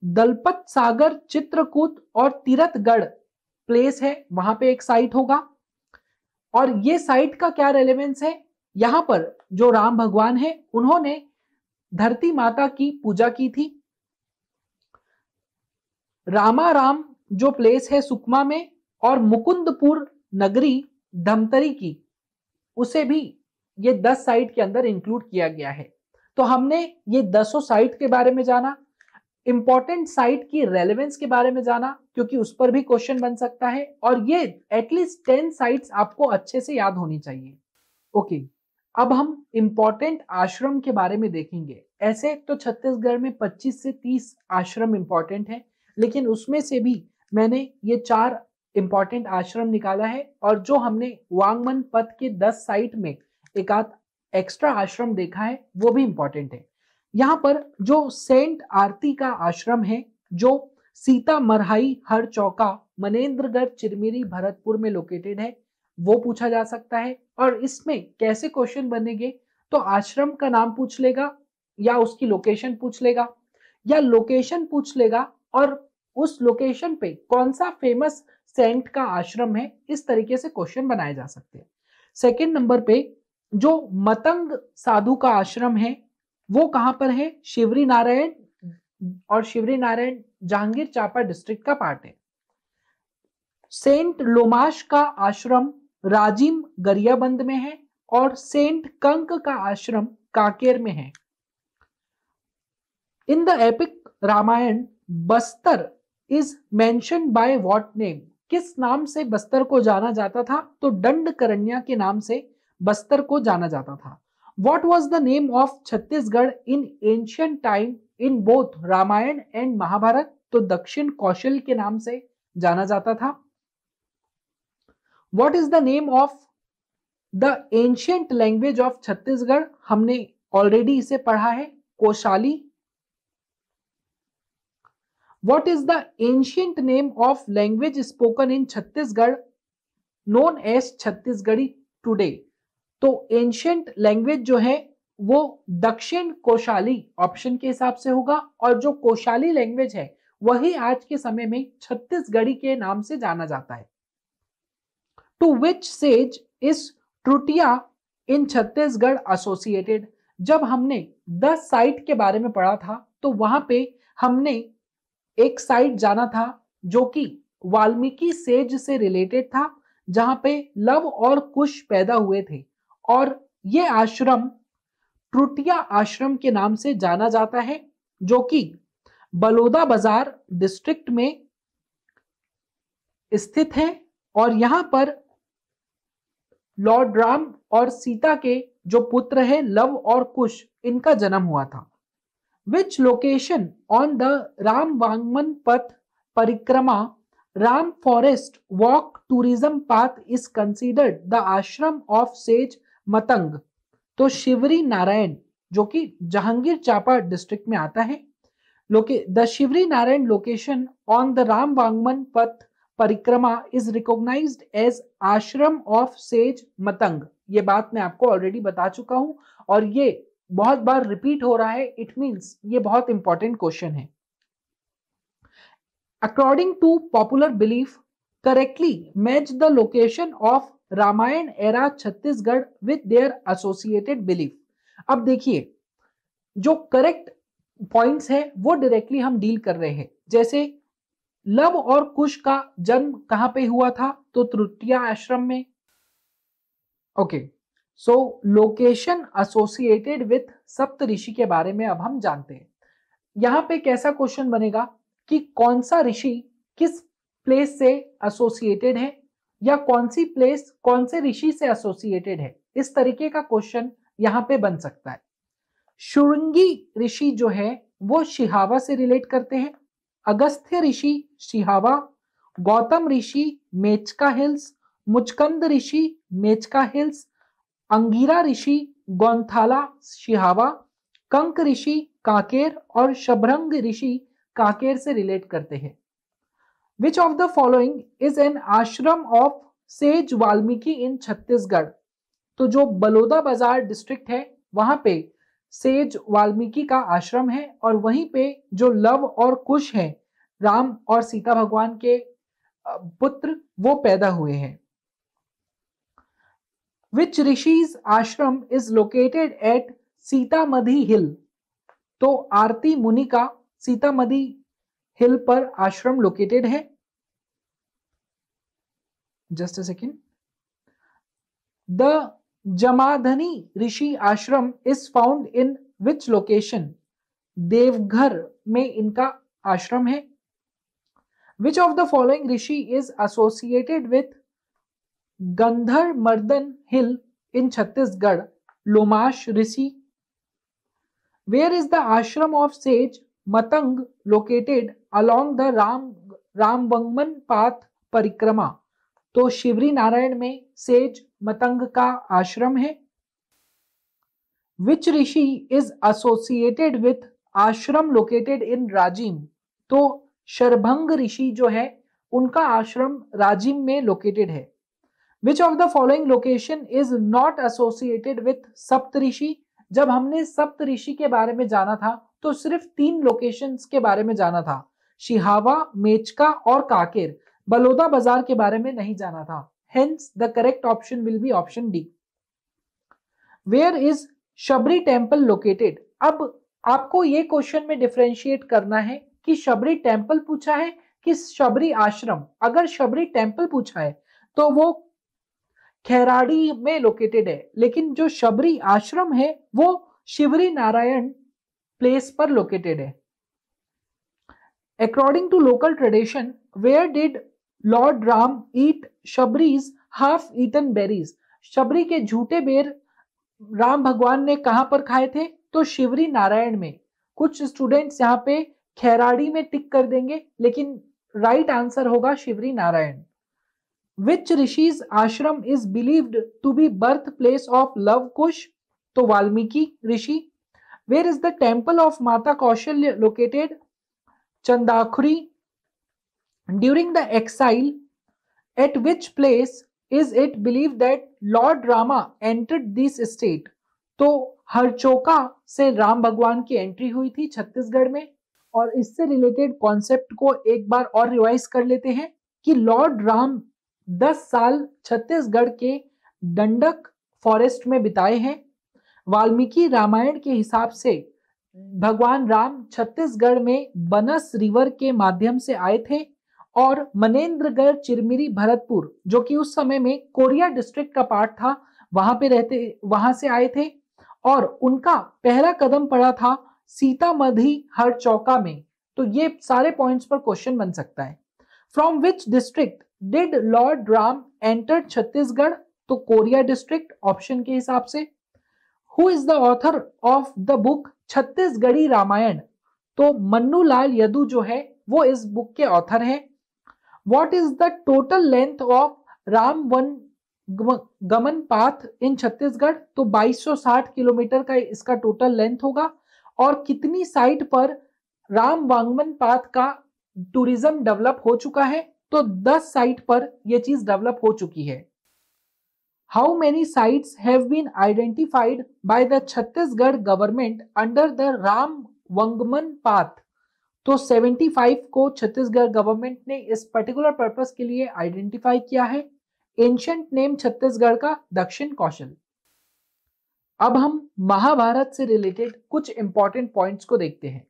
दलपत सागर चित्रकूट और तीरथगढ़ प्लेस है, वहां पे एक साइट होगा। और ये साइट का क्या रेलेवेंस है, यहां पर जो राम भगवान है उन्होंने धरती माता की पूजा की थी। रामाराम जो प्लेस है सुकमा में, और मुकुंदपुर नगरी धमतरी की, उसे भी ये 10 साइट के अंदर इंक्लूड किया गया है। तो हमने ये 10 साइट के बारे में जाना, इंपॉर्टेंट साइट की रेलेवेंस के बारे में जाना, क्योंकि उस पर भी क्वेश्चन बन सकता है, और ये एटलीस्ट 10 साइट्स आपको अच्छे से याद होनी चाहिए। ओके, अब हम इंपॉर्टेंट आश्रम के बारे में देखेंगे। ऐसे तो छत्तीसगढ़ में 25 से 30 आश्रम इंपॉर्टेंट है, लेकिन उसमें से भी मैंने ये 4 इंपॉर्टेंट आश्रम निकाला है, और जो हमने वांगमन पथ के 10 साइट में एक आध एक्स्ट्रा आश्रम देखा है, वो भी इंपॉर्टेंट है। यहाँ पर जो सेंट आरती का आश्रम है, जो सीता मरहाई हर चौका मनेन्द्रगढ़ चिरमिरी भरतपुर में लोकेटेड है, वो पूछा जा सकता है। और इसमें कैसे क्वेश्चन बनेंगे, तो आश्रम का नाम पूछ लेगा या उसकी लोकेशन पूछ लेगा या लोकेशन पूछ लेगा और उस लोकेशन पे कौन सा फेमस सेंट का आश्रम है, इस तरीके से क्वेश्चन बनाए जा सकते हैं। सेकंड नंबर पे जो मतंग साधु का आश्रम है वो कहां पर है, शिवरी नारायण, और शिवरी नारायण जहांगीर चांपा डिस्ट्रिक्ट का पार्ट है। सेंट लोमाश का आश्रम राजिम गरियाबंद में है और सेंट कंक का आश्रम कांकेर में है। In the epic Ramayana Bastar is mention by what name, किस नाम से बस्तर को जाना जाता था, तो दंडकरण्या के नाम से बस्तर को जाना जाता था। What was the name of Chhattisgarh in ancient time in both Ramayana and Mahabharata, तो दक्षिण कौशल के नाम से जाना जाता था। What is the name of the ancient language of Chhattisgarh, हमने ऑलरेडी इसे पढ़ा है, Koshali. What is the ancient name of language spoken in Chhattisgarh known as Chhattisgarhi today, तो एंशियंट लैंग्वेज जो है वो दक्षिण कोशाली ऑप्शन के हिसाब से होगा, और जो कोशाली लैंग्वेज है वही आज के समय में छत्तीसगढ़ी के नाम से जाना जाता है। To which sage is Trutiya in Chhattisgarh associated, जब हमने 10 साइट के बारे में पढ़ा था तो वहां पे हमने एक साइट जाना था जो कि वाल्मीकि सेज से रिलेटेड था, जहां पे लव और कुश पैदा हुए थे, और ये आश्रम ट्रुटिया आश्रम के नाम से जाना जाता है, जो कि बलौदा बाजार डिस्ट्रिक्ट में स्थित है। और यहां पर लॉर्ड राम और सीता के जो पुत्र है लव और कुश, इनका जन्म हुआ था। Which location on the Ram Vangman Path Parikrama Ram Forest Walk Tourism Path is considered the ashram of sage Matang, तो शिवरी नारायण जो कि जहांगीर चांपा डिस्ट्रिक्ट में आता है। The Shivri Narayan location on the Ram Vangaman Path Parikrama is recognised as ashram of sage Matang, ये बात मैं आपको ऑलरेडी बता चुका हूं और ये बहुत बार रिपीट हो रहा है, इट मींस ये बहुत इंपॉर्टेंट क्वेश्चन है। According to popular belief correctly match the location of Ramayana era Chhattisgarh with their associated belief. अब देखिए जो करेक्ट पॉइंट्स है वो डायरेक्टली हम डील कर रहे हैं। जैसे लव और कुश का जन्म कहां पे हुआ था, तो तृतीया आश्रम में। Okay, so location associated with सप्त ऋषि के बारे में अब हम जानते हैं। यहां पे कैसा क्वेश्चन बनेगा कि कौन सा ऋषि किस प्लेस से एसोसिएटेड है या कौन सी प्लेस कौन से ऋषि से एसोसिएटेड है, इस तरीके का क्वेश्चन यहां पे बन सकता है। शुरंगी ऋषि जो है वो शिहावा से रिलेट करते हैं, अगस्त्य ऋषि शिहावा, गौतम ऋषि मेचका हिल्स, मुचकंद ऋषि मेचका हिल्स, अंगीरा ऋषि गौंथाला शिहावा, कंक ऋषि कांकेर और शबरंग ऋषि कांकेर से रिलेट करते हैं। विच of the following is an आश्रम ऑफ सेज वाल्मीकि इन छत्तीसगढ़, तो जो बलौदा बाजार डिस्ट्रिक्ट है वहां पे सेज वाल्मीकि का आश्रम है और वहीं पे जो लव और कुश है राम और सीता भगवान के पुत्र वो पैदा हुए हैं। Which ऋषि's आश्रम is located at सीतामढ़ी हिल, तो आरती मुनि का सीतामढ़ी हिल पर आश्रम लोकेटेड है। Just a second. The Jamadhani rishi ashram is found in which location, Deoghar में इनका आश्रम है। Which of the following rishi is associated with Gandhamardan hill in Chhattisgarh, Lomash rishi. Where is the ashram of sage Matang located along the Ramvangaman path Parikrama, तो शिवरी नारायण में सेज मतंग का आश्रम है। विच ऋषि इज एसोसिएटेड विथ आश्रम लोकेटेड इन राजिम, तो शरभंग ऋषि जो है उनका आश्रम राजिम में लोकेटेड है। Which of the following location is not associated with Saptarishi? जब हमने सप्तऋषि के बारे में जाना था तो सिर्फ 3 लोकेशंस के बारे में जाना था, शिहावा, मेचका और काकेर। बलोदा बाजार के बारे में नहीं जाना था। Hence the correct option will be option D. Where is Shabari temple located? अब आपको ये क्वेश्चन में डिफरेंशिएट करना है कि शबरी टेम्पल पूछा है कि शबरी आश्रम। अगर शबरी टेम्पल पूछा है तो वो खैराड़ी में लोकेटेड है, लेकिन जो शबरी आश्रम है वो शिवरी नारायण प्लेस पर लोकेटेड है। According to local tradition, where did lord Ram eat Shabari's half eaten berries? Shabari के झूठे बेर राम भगवान ने कहां पर खाए थे? तो शिवरी नारायण में। कुछ स्टूडेंट्स यहाँ पे खैराड़ी में टिक कर देंगे, लेकिन राइट आंसर होगा Shivri Narayan. Which rishi's ashram is believed to be birth place of Luv Kush? तो Valmiki rishi. Where is the temple of Mata Kaushalya located? Chandakhuri. During the exile at which place is it believed that Lord Rama entered this state? तो हरचोका से राम भगवान की एंट्री हुई थी छत्तीसगढ़ में। और इससे रिलेटेड कॉन्सेप्ट को एक बार और रिवाइज कर लेते हैं कि लॉर्ड राम 10 साल छत्तीसगढ़ के डंडक फॉरेस्ट में बिताए हैं। वाल्मीकि रामायण के हिसाब से भगवान राम छत्तीसगढ़ में बनस रिवर के माध्यम से आए थे और मनेन्द्रगढ़, चिरमिरी, भरतपुर जो कि उस समय में कोरिया डिस्ट्रिक्ट का पार्ट था, वहां से आए थे। और उनका पहला कदम पड़ा था सीतामढ़ी हरचौका में। तो ये सारे पॉइंट्स पर क्वेश्चन बन सकता है। From which district did lord Ram enter Chhattisgarh? तो कोरिया डिस्ट्रिक्ट ऑप्शन के हिसाब से। Who is the author of the book Chhattisgarhi Ramayana? तो मन्नू लाल यदू जो है वो इस बुक के ऑथर है। What is the total length of Ram one गमन पाथ इन छत्तीसगढ़? तो 2260 किलोमीटर का इसका टोटल लेंथ होगा। और कितनी साइट पर राम वांगमन पाथ का टूरिज्म डेवलप हो चुका है? तो 10 साइट पर यह चीज डेवलप हो चुकी है। How many sites have been identified by the Chhattisgarh government under the Ram Vangaman path? तो 75 को छत्तीसगढ़ गवर्नमेंट ने इस पर्टिकुलर पर्पस के लिए आइडेंटिफाई किया है। एंशिएंट नेम छत्तीसगढ़ का दक्षिण कौशल। अब हम महाभारत से रिलेटेड कुछ इंपॉर्टेंट पॉइंट्स को देखते हैं।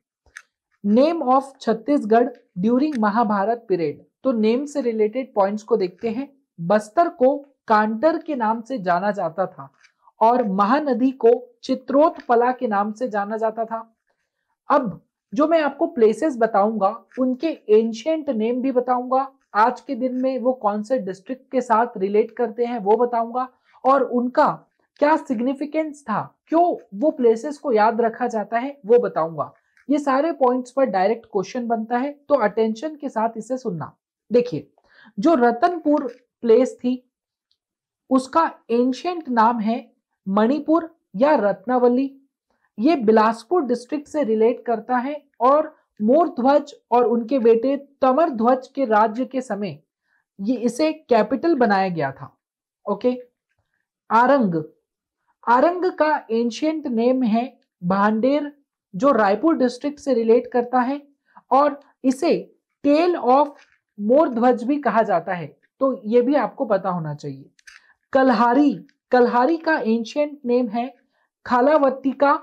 Name of Chhattisgarh during Mahabharata period. तो नेम से रिलेटेड पॉइंट्स को देखते हैं। बस्तर को कांटर के नाम से जाना जाता था और महानदी को चित्रोत्पला के नाम से जाना जाता था। अब जो मैं आपको प्लेसेस बताऊंगा उनके एंशिएंट नेम भी बताऊंगा, आज के दिन में वो कौन से डिस्ट्रिक्ट के साथ रिलेट करते हैं वो बताऊंगा, और उनका क्या सिग्निफिकेंस था, क्यों वो प्लेसेस को याद रखा जाता है वो बताऊंगा। ये सारे पॉइंट्स पर डायरेक्ट क्वेश्चन बनता है, तो अटेंशन के साथ इसे सुनना। देखिए, जो रतनपुर प्लेस थी उसका एंशिएंट नाम है मणिपुर या रत्नावली। ये बिलासपुर डिस्ट्रिक्ट से रिलेट करता है और मोर ध्वज और उनके बेटे तमर ध्वज के राज्य के समय ये इसे कैपिटल बनाया गया था। ओके। आरंग, आरंग का एंशिएंट नेम है भांडेर जो रायपुर डिस्ट्रिक्ट से रिलेट करता है और इसे टेल ऑफ मोर ध्वज भी कहा जाता है, तो ये भी आपको पता होना चाहिए। कल्हारी, कल्हारी का एंशिएंट नेम है खालावतिका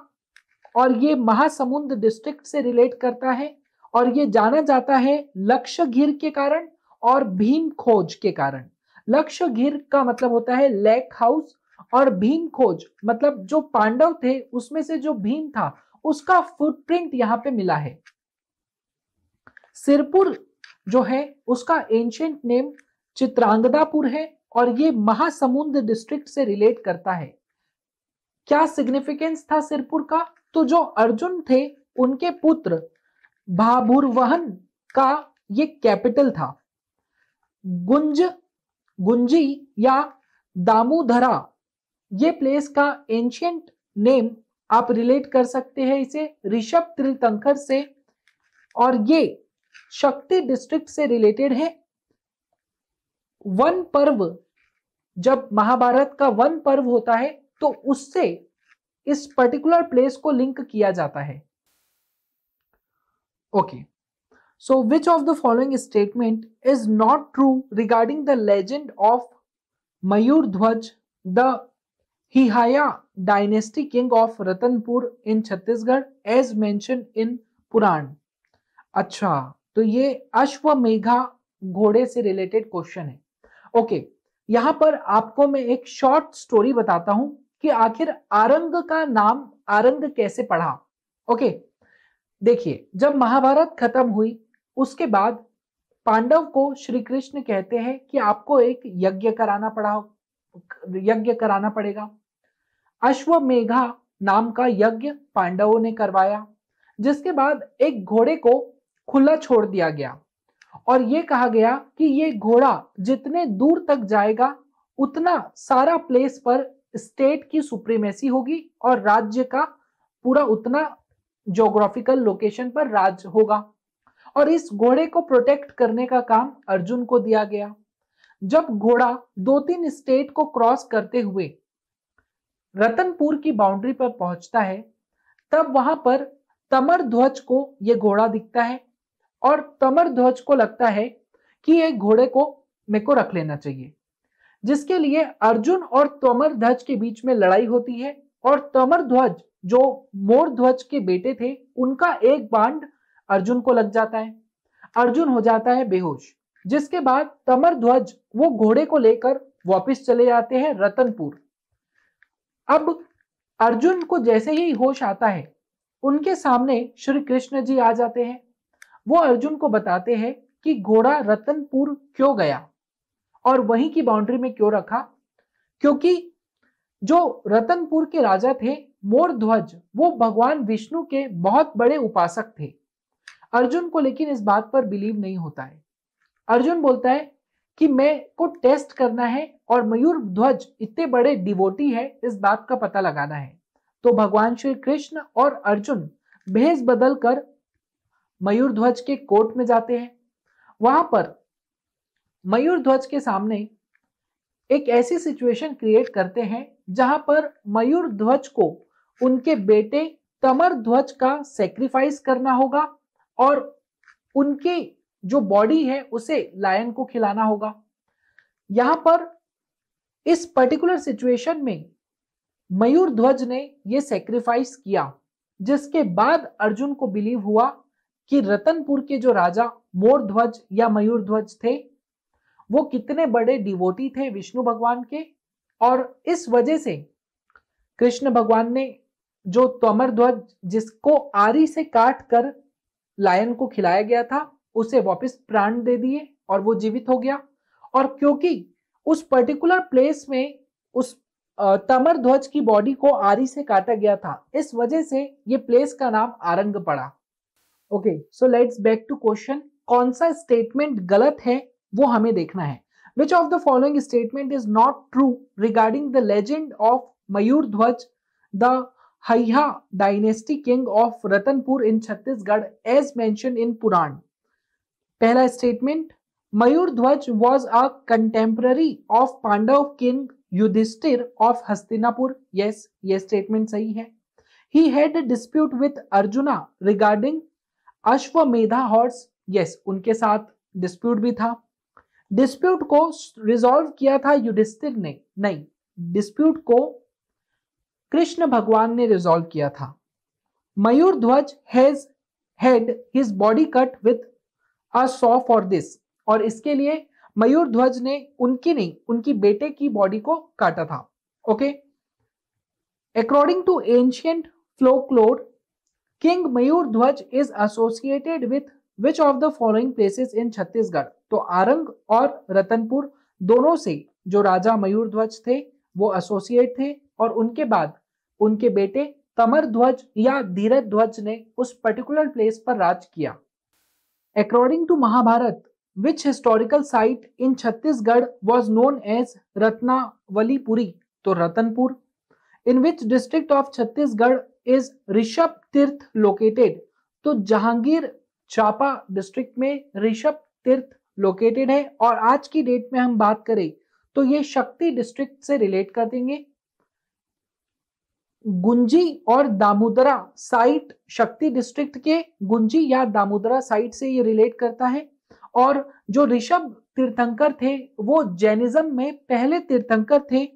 और ये महासमुंद डिस्ट्रिक्ट से रिलेट करता है और ये जाना जाता है लक्षघिर के कारण और भीम खोज के कारण। लक्षघिर का मतलब होता है लेक हाउस और भीम खोज मतलब जो पांडव थे उसमें से जो भीम था उसका फुटप्रिंट यहाँ पे मिला है। सिरपुर जो है उसका एंशिएंट नेम चित्रांगदापुर है और ये महासमुंद डिस्ट्रिक्ट से रिलेट करता है। क्या सिग्निफिकेंस था सिरपुर का? तो जो अर्जुन थे उनके पुत्र भाभुरवहन का ये कैपिटल था। गुंजी या दामोदरा ये प्लेस का एंशिएंट नेम आप रिलेट कर सकते हैं इसे ऋषभ त्रितंकर से और ये शक्ति डिस्ट्रिक्ट से रिलेटेड है। वन पर्व जब महाभारत का वन पर्व होता है तो उससे इस पर्टिकुलर प्लेस को लिंक किया जाता है। Okay, so which of the following statement is not true regarding the legend of Mayur Dhwaj, the Haihaya dynasty king of Ratanpur in Chhattisgarh as mention in Purana? अच्छा, तो ये अश्वमेधा घोड़े से रिलेटेड क्वेश्चन है। ओके, यहां पर आपको मैं एक शॉर्ट स्टोरी बताता हूं कि आखिर आरंग का नाम आरंग कैसे पड़ा। ओके, देखिए, जब महाभारत खत्म हुई उसके बाद पांडव को श्री कृष्ण कहते हैं कि आपको एक यज्ञ कराना पड़ेगा। अश्वमेधा नाम का यज्ञ पांडवों ने करवाया, जिसके बाद एक घोड़े को खुला छोड़ दिया गया और यह कहा गया कि ये घोड़ा जितने दूर तक जाएगा उतना सारा प्लेस पर स्टेट की सुप्रीमेसी होगी और राज्य का पूरा उतना ज्योग्राफिकल लोकेशन पर राज होगा। और इस घोड़े को प्रोटेक्ट करने का काम अर्जुन को दिया गया। जब घोड़ा 2-3 स्टेट को क्रॉस करते हुए रतनपुर की बाउंड्री पर पहुंचता है, तब वहां पर तमर ध्वज को यह घोड़ा दिखता है और तमर ध्वज को लगता है कि ये घोड़े को मेरे को रख लेना चाहिए, जिसके लिए अर्जुन और तमर ध्वज के बीच में लड़ाई होती है और तमर ध्वज जो मोर ध्वज के बेटे थे उनका एक बाण अर्जुन को लग जाता है। अर्जुन हो जाता है बेहोश, जिसके बाद तमर ध्वज वो घोड़े को लेकर वापस चले जाते हैं रतनपुर। अब अर्जुन को जैसे ही होश आता है उनके सामने श्री कृष्ण जी आ जाते हैं। वो अर्जुन को बताते हैं कि घोड़ा रतनपुर क्यों गया और वहीं की बाउंड्री में क्यों रखा, क्योंकि जो रतनपुर के राजा थे मोर ध्वज वो भगवान विष्णु के बहुत बड़े उपासक थे। अर्जुन को लेकिन इस बात पर बिलीव नहीं होता है। अर्जुन बोलता है कि मैं को टेस्ट करना है और मयूर ध्वज इतने बड़े डिवोटी है, इस बात का पता लगाना है। तो भगवान श्री कृष्ण और अर्जुन भेष बदल कर मयूर ध्वज के कोर्ट में जाते हैं। वहां पर मयूर ध्वज के सामने एक ऐसी सिचुएशन क्रिएट करते हैं जहां पर मयूर ध्वज को उनके बेटे तमर ध्वज का सेक्रीफाइस करना होगा और उनके जो बॉडी है उसे लायन को खिलाना होगा। यहां पर इस पर्टिकुलर सिचुएशन में मयूर ध्वज ने यह सेक्रीफाइस किया, जिसके बाद अर्जुन को बिलीव हुआ कि रतनपुर के जो राजा मोर ध्वज या मयूर ध्वज थे वो कितने बड़े डिवोटी थे विष्णु भगवान के। और इस वजह से कृष्ण भगवान ने जो तमर ध्वज जिसको आरी से काट कर लायन को खिलाया गया था उसे वापस प्राण दे दिए और वो जीवित हो गया। और क्योंकि उस पर्टिकुलर प्लेस में उस तमर ध्वज की बॉडी को आरी से काटा गया था, इस वजह से ये प्लेस का नाम आरंग पड़ा। Okay, so let's back to question. कौन सा स्टेटमेंट गलत है वो हमें देखना है। Which of the following statement is not true regarding the legend of Mayur Dhwaj, the Haihaya dynasty king of Ratanpur in Chhattisgarh as mention in Purana? पहला statement, Mayur Dhwaj was a contemporary of Pandav king Yudhishthir of Hastinapur. Yes, ये स्टेटमेंट सही है। He had a dispute with Arjuna regarding Ashvamedha horse. Yes, उनके साथ डिस्प्यूट भी था। डिस्प्यूट को रिजॉल्व किया था युधिष्ठिर ने? नहीं, डिस्प्यूट को कृष्ण भगवान ने रिजॉल्व किया था। मयूर ध्वज has had his body cut with a saw for this, और इसके लिए मयूर ध्वज ने उनकी नहीं उनकी बेटे की बॉडी को काटा था। Okay, according to ancient folklore, King Mayur Dhwaj is associated with which of the following places in Chhattisgarh? तो आरंग और रतनपुर दोनों से जो राजा मयूर ध्वज थे वो एसोसिएट थे और उनके बाद उनके बेटे तमर ध्वज या धीरज ध्वज ने उस पर्टिकुलर प्लेस पर राज किया। According to Mahabharat, which historical site in Chhattisgarh was known as रत्नावलीपुरी? तो Ratanpur. In which district of Chhattisgarh is Rishabh तीर्थ लोकेटेड? तो जहांगीर चांपा डिस्ट्रिक्ट में ऋषभ तीर्थ लोकेटेड है। और आज की डेट में हम बात करें तो ये शक्ति डिस्ट्रिक्ट से रिलेट कर देंगे। गुंजी और दामोदरा साइट, शक्ति डिस्ट्रिक्ट के गुंजी या दामोदरा साइट से ये रिलेट करता है। और जो ऋषभ तीर्थंकर थे वो जैनिज्म में पहले तीर्थंकर थे।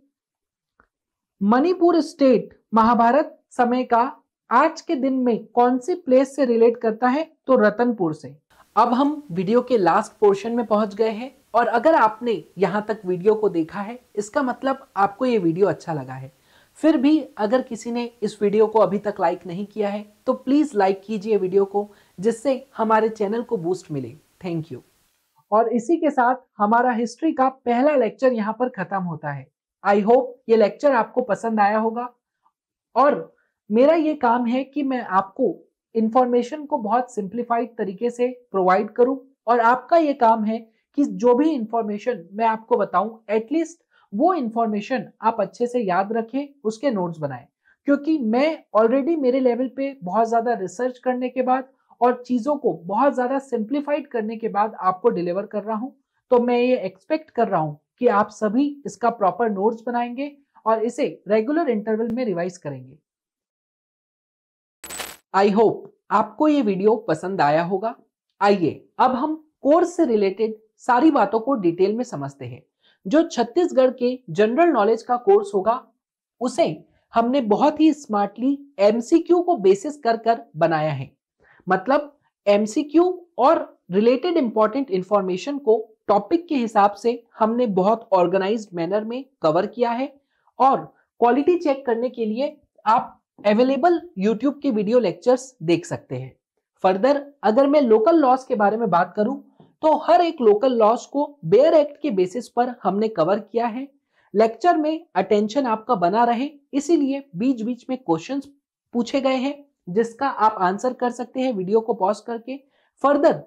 मणिपुर स्टेट महाभारत समय का आज के दिन में कौन सी प्लेस से रिलेट करता है, तो रतनपुर से। अब हम वीडियो के लास्ट पोर्शन में पहुंच गए हैं और अगर आपने यहां तक वीडियो को देखा है इसका मतलब आपको ये वीडियो अच्छा लगा है। फिर भी अगर किसी ने इस वीडियो को अभी तक लाइक नहीं किया है तो प्लीज लाइक कीजिए वीडियो को, जिससे हमारे चैनल को बूस्ट मिले। Thank you. और इसी के साथ हमारा हिस्ट्री का पहला लेक्चर यहाँ पर खत्म होता है। आई होप ये लेक्चर आपको पसंद आया होगा और मेरा ये काम है कि मैं आपको इंफॉर्मेशन को बहुत सिंप्लीफाइड तरीके से प्रोवाइड करूं और आपका ये काम है कि जो भी इंफॉर्मेशन मैं आपको बताऊं एटलीस्ट वो इंफॉर्मेशन आप अच्छे से याद रखें, उसके नोट्स बनाएं। क्योंकि मैं ऑलरेडी मेरे लेवल पे बहुत ज्यादा रिसर्च करने के बाद और चीजों को बहुत ज्यादा सिंप्लीफाइड करने के बाद आपको डिलीवर कर रहा हूं, तो मैं ये एक्सपेक्ट कर रहा हूं कि आप सभी इसका प्रॉपर नोट्स बनाएंगे और इसे रेगुलर इंटरवल में रिवाइज करेंगे। आई होप आपको ये वीडियो पसंद आया होगा। आइए अब हम कोर्स से रिलेटेड सारी बातों को डिटेल में समझते हैं। जो छत्तीसगढ़ के जनरल नॉलेज का कोर्स होगा उसे हमने बहुत ही स्मार्टली एमसीक्यू को बेसिस कर बनाया है। मतलब एमसीक्यू और रिलेटेड इंपॉर्टेंट इंफॉर्मेशन को टॉपिक के हिसाब से हमने बहुत ऑर्गेनाइज्ड मैनर में कवर किया है और क्वालिटी चेक करने के लिए आप अवेलेबल यूट्यूब के वीडियो लेक्चर्स देख सकते हैं। फर्दर अगर मैं लोकल लॉस के बारे में बात करूं तो हर एक लोकल लॉस को बेयर एक्ट के बेसिस पर हमने कवर किया है। लेक्चर में अटेंशन आपका बना रहे इसीलिए बीच बीच में क्वेश्चंस पूछे गए हैं जिसका आप आंसर कर सकते हैं वीडियो को पॉज करके। फर्दर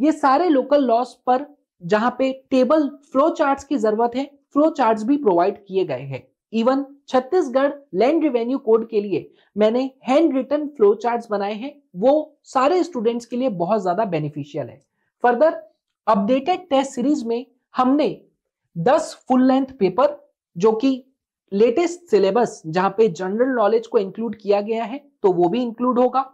ये सारे लोकल लॉस पर जहां पे टेबल फ्लो चार्ट्स की जरूरत है, फ्लो चार्ट्स भी प्रोवाइड किए गए हैं। Even Chhattisgarh land revenue code के लिए मैंने हैंड रिटन फ्लो चार्ट्स बनाए हैं, वो सारे स्टूडेंट्स के लिए बहुत ज्यादा बेनिफिशियल है। फर्दर अपडेटेड टेस्ट सीरीज में हमने 10 फुल लेंथ पेपर जो कि लेटेस्ट सिलेबस जहां पे जनरल नॉलेज को इंक्लूड किया गया है तो वो भी इंक्लूड होगा।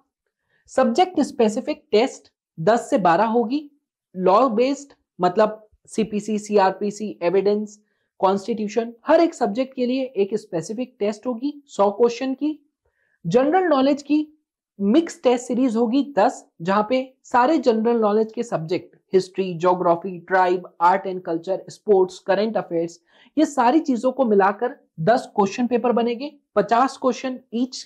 सब्जेक्ट स्पेसिफिक टेस्ट 10 से 12 होगी। लॉ बेस्ड मतलब सीपीसी, सीआरपीसी, एविडेंस, कॉन्स्टिट्यूशन, हर एक सब्जेक्ट के लिए एक स्पेसिफिक टेस्ट होगी 100 क्वेश्चन की। जनरल नॉलेज की मिक्स टेस्ट सीरीज होगी 10, जहां पे सारे जनरल नॉलेज के subject history, geography, tribe, art and culture, sports, current affairs, ये सारी चीजों को मिलाकर 10 क्वेश्चन पेपर बनेंगे, 50 क्वेश्चन ईच।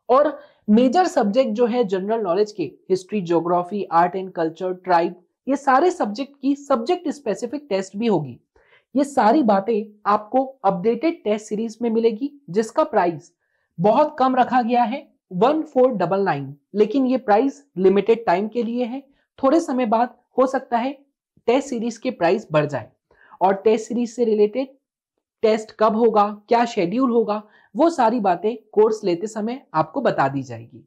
और मेजर सब्जेक्ट जो है जनरल नॉलेज के history, geography, art and culture, tribe, ये सारे सब्जेक्ट की सब्जेक्ट स्पेसिफिक टेस्ट भी होगी। ये सारी बातें आपको अपडेटेड टेस्ट सीरीज में मिलेगी जिसका प्राइस बहुत कम रखा गया है 1499, लेकिन ये प्राइस लिमिटेड टाइम के लिए है। थोड़े समय बाद हो सकता है टेस्ट सीरीज के प्राइस बढ़ जाए और टेस्ट सीरीज से रिलेटेड टेस्ट कब होगा, क्या शेड्यूल होगा, वो सारी बातें कोर्स लेते समय आपको बता दी जाएगी।